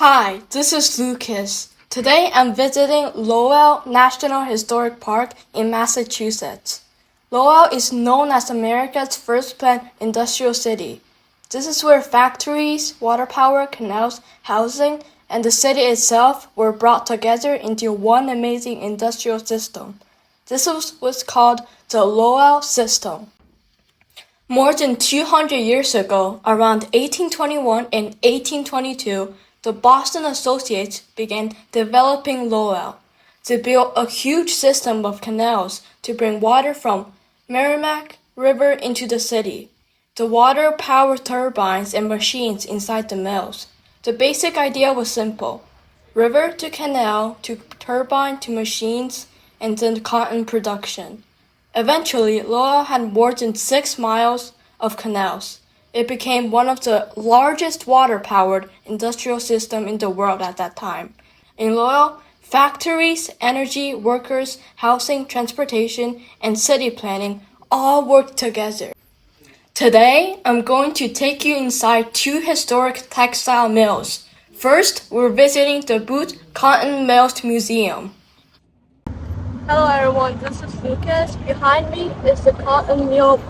Hi, this is Lucas. Today I'm visiting Lowell National Historic Park in Massachusetts. Lowell is known as America's first planned industrial city. This is where factories, water power, canals, housing, and the city itself were brought together into one amazing industrial system. This was what's called the Lowell System. More than 200 years ago, around 1821 and 1822, the Boston Associates began developing Lowell. They built a huge system of canals to bring water from Merrimack River into the city. The water powered turbines and machines inside the mills. The basic idea was simple: river to canal to turbine to machines and then cotton production. Eventually, Lowell had more than 6 miles of canals. It became one of the largest water-powered industrial systems in the world at that time. In Lowell, factories, energy, workers, housing, transportation, and city planning all worked together. Today, I'm going to take you inside two historic textile mills. First, we're visiting the Butte Cotton Mills Museum. Hello everyone, this is Lucas. Behind me is the cotton mill.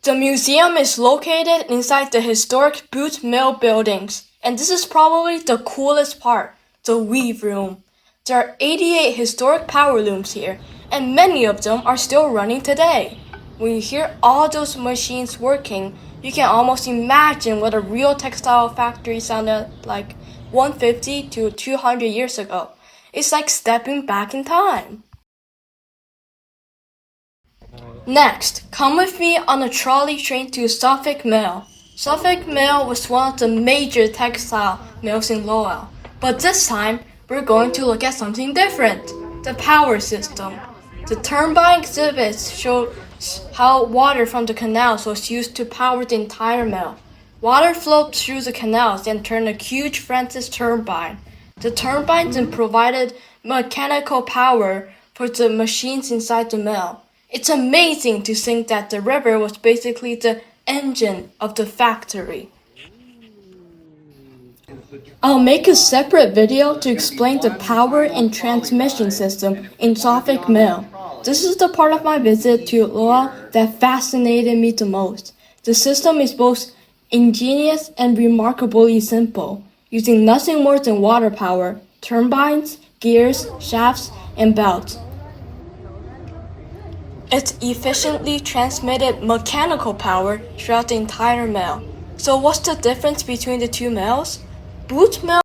The museum is located inside the historic Butte Mill buildings, and this is probably the coolest part, the weave room. There are 88 historic power looms here, and many of them are still running today. When you hear all those machines working, you can almost imagine what a real textile factory sounded like 150 to 200 years ago. It's like stepping back in time. Next, come with me on a trolley train to Suffolk Mill. Suffolk Mill was one of the major textile mills in Lowell, but this time we're going to look at something different: the power system. The turbine exhibits show how water from the canals was used to power the entire mill. Water flowed through the canals and turned a huge Francis turbine. The turbines then provided mechanical power for the machines inside the mill. It's amazing to think that the river was basically the engine of the factory. I'll make a separate video to explain the power and transmission system in Suffolk Mill. This is the part of my visit to Lowell that fascinated me the most. The system is both ingenious and remarkably simple, using nothing more than water power, turbines, gears, shafts, and belts. It efficiently transmitted mechanical power throughout the entire mill. So what's the difference between the two mills? Butte Mill